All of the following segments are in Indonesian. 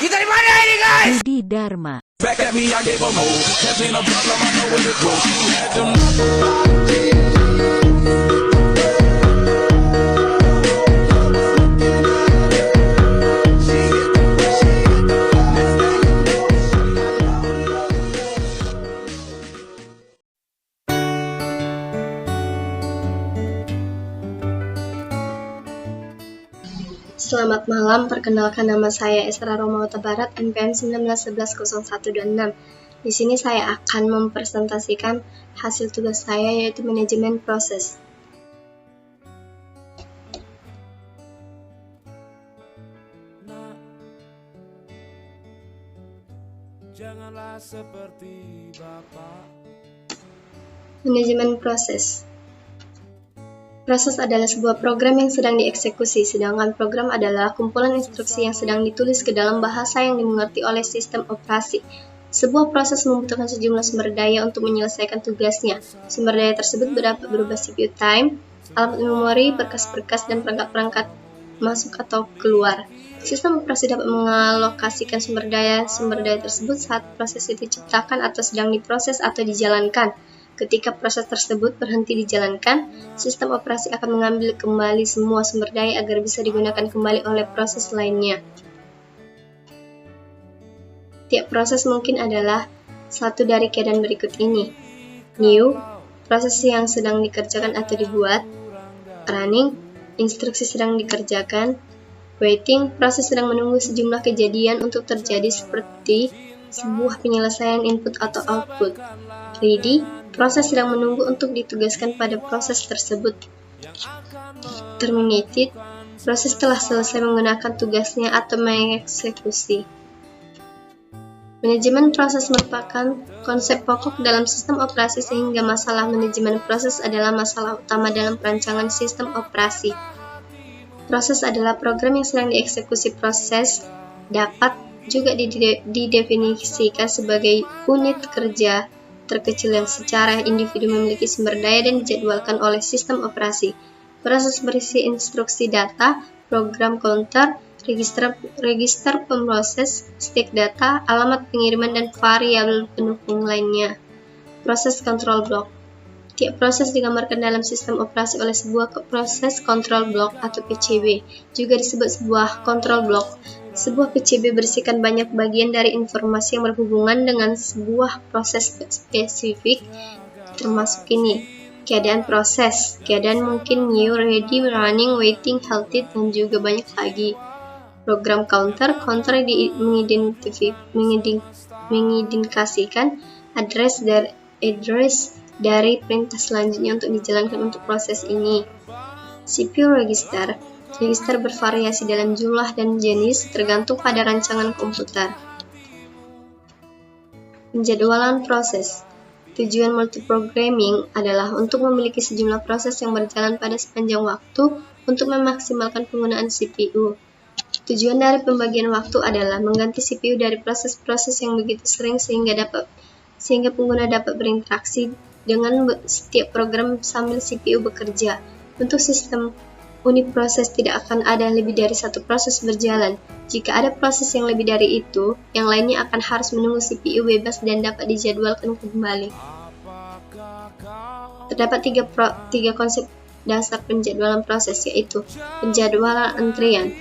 Kita di mana ini, guys? Budi Dharma. Back at me, I gave 'em more. Cash ain't a problem, I know where to go. She had them. Selamat malam, perkenalkan nama saya Esra Romauta Barat, NPM 19110126. Di sini saya akan mempresentasikan hasil tugas saya, yaitu manajemen proses. Janganlah seperti Bapak. Manajemen proses. Proses adalah sebuah program yang sedang dieksekusi, sedangkan program adalah kumpulan instruksi yang sedang ditulis ke dalam bahasa yang dimengerti oleh sistem operasi. Sebuah proses membutuhkan sejumlah sumber daya untuk menyelesaikan tugasnya. Sumber daya tersebut dapat berupa CPU time, alat memori, berkas-berkas, dan perangkat-perangkat masuk atau keluar. Sistem operasi dapat mengalokasikan sumber daya tersebut saat proses itu diciptakan atau sedang diproses atau dijalankan. Ketika proses tersebut berhenti dijalankan, sistem operasi akan mengambil kembali semua sumber daya agar bisa digunakan kembali oleh proses lainnya. Tiap proses mungkin adalah satu dari keadaan berikut ini. New, proses yang sedang dikerjakan atau dibuat. Running, instruksi sedang dikerjakan. Waiting, proses sedang menunggu sejumlah kejadian untuk terjadi seperti sebuah penyelesaian input atau output. Ready, proses sedang menunggu untuk ditugaskan pada proses tersebut. Terminated, proses telah selesai menggunakan tugasnya atau mengeksekusi. Manajemen proses merupakan konsep pokok dalam sistem operasi sehingga masalah manajemen proses adalah masalah utama dalam perancangan sistem operasi. Proses adalah program yang sedang dieksekusi. Proses dapat juga didefinisikan sebagai unit kerja terkecil yang secara individu memiliki sumber daya dan dijadwalkan oleh sistem operasi. Proses berisi instruksi data, program counter, register pemroses, state data, alamat pengiriman, dan variabel pendukung lainnya. Proses control block. Tiap proses digambarkan dalam sistem operasi oleh sebuah proses control block atau PCB, juga disebut sebuah control block. Sebuah PCB berisikan banyak bagian dari informasi yang berhubungan dengan sebuah proses spesifik, termasuk ini: keadaan proses, keadaan mungkin new, ready, running, waiting, halted, dan juga banyak lagi. Program counter mengindikasikan address dari perintah selanjutnya untuk dijalankan untuk proses ini. CPU register bervariasi dalam jumlah dan jenis tergantung pada rancangan komputer. Penjadwalan proses. Tujuan multiprogramming adalah untuk memiliki sejumlah proses yang berjalan pada sepanjang waktu untuk memaksimalkan penggunaan CPU. Tujuan dari pembagian waktu adalah mengganti CPU dari proses-proses yang begitu sering sehingga pengguna dapat berinteraksi dengan setiap program sambil CPU bekerja. Untuk sistem uniproses tidak akan ada lebih dari satu proses berjalan. Jika ada proses yang lebih dari itu, yang lainnya akan harus menunggu CPU bebas dan dapat dijadwalkan kembali. Terdapat tiga konsep dasar penjadwalan proses, yaitu penjadwalan antrian.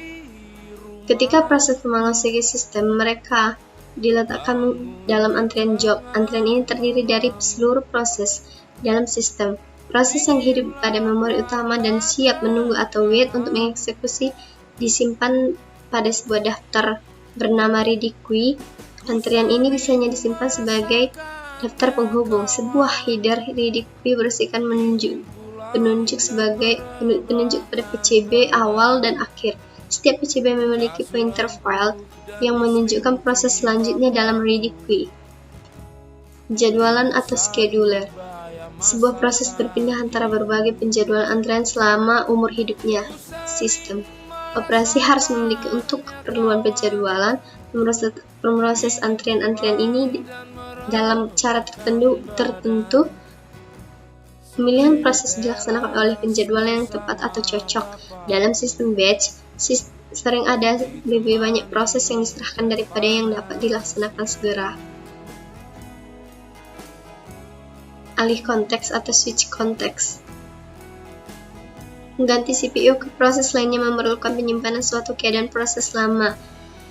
Ketika proses memasuki sistem, mereka diletakkan dalam antrian job. Antrian ini terdiri dari seluruh proses dalam sistem. Proses yang hidup pada memori utama dan siap menunggu atau wait untuk mengeksekusi disimpan pada sebuah daftar bernama ready queue. Antrian ini biasanya disimpan sebagai daftar penghubung. Sebuah header ready queue berisikan penunjuk pada PCB awal dan akhir. Setiap PCB memiliki pointer file yang menunjukkan proses selanjutnya dalam ready queue. Jadwalan atau scheduler. Sebuah proses berpindah antara berbagai penjadwalan antrian selama umur hidupnya. Sistem operasi harus memiliki untuk keperluan penjadwalan memproses antrian-antrian ini dalam cara tertentu. Pemilihan proses dilaksanakan oleh penjadwalan yang tepat atau cocok. Dalam sistem batch, sering ada lebih banyak proses yang diserahkan daripada yang dapat dilaksanakan segera. Alih konteks atau switch konteks. Mengganti CPU ke proses lainnya memerlukan penyimpanan suatu keadaan proses lama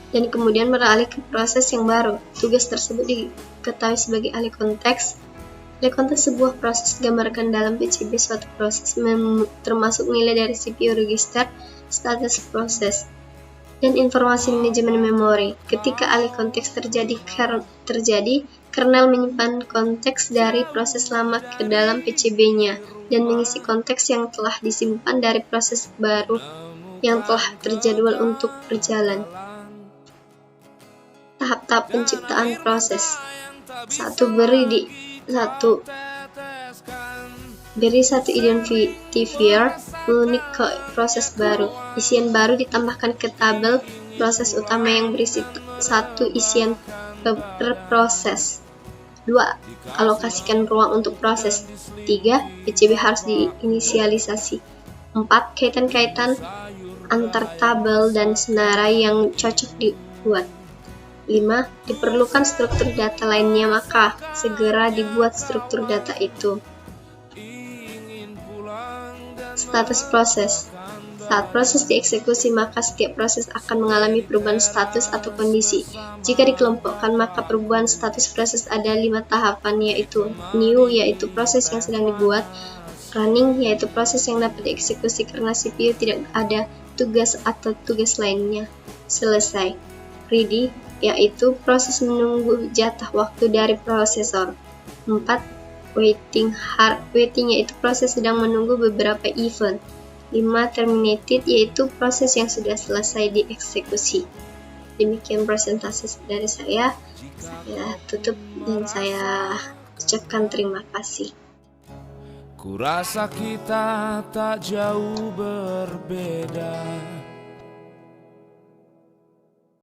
dan kemudian beralih ke proses yang baru. Tugas tersebut diketahui sebagai alih konteks. Alih konteks sebuah proses digambarkan dalam PCB suatu proses, termasuk nilai dari CPU register, status proses, dan informasi manajemen memori. Ketika alih konteks terjadi, kernel menyimpan konteks dari proses lama ke dalam PCB-nya dan mengisi konteks yang telah disimpan dari proses baru yang telah terjadwal untuk berjalan. Tahap-tahap penciptaan proses. 1. Beri satu identifier unik ke proses baru. Isian baru ditambahkan ke tabel proses utama yang berisi satu isian per proses. 2. Alokasikan ruang untuk proses. 3. PCB harus diinisialisasi. 4. Kaitan-kaitan antar tabel dan senarai yang cocok dibuat. 5. Diperlukan struktur data lainnya, maka segera dibuat struktur data itu. Status proses. Saat proses dieksekusi, maka setiap proses akan mengalami perubahan status atau kondisi. Jika dikelompokkan, maka perubahan status proses ada 5 tahapan, yaitu new, yaitu proses yang sedang dibuat, running, yaitu proses yang dapat dieksekusi karena CPU tidak ada tugas atau tugas lainnya, selesai, ready, yaitu proses menunggu jatah waktu dari prosesor. 4. Waiting, yaitu proses sedang menunggu beberapa event. 5. Terminated, yaitu proses yang sudah selesai dieksekusi. Demikian presentasi dari saya tutup dan saya ucapkan terima kasih. Kurasa kita tak jauh berbeda.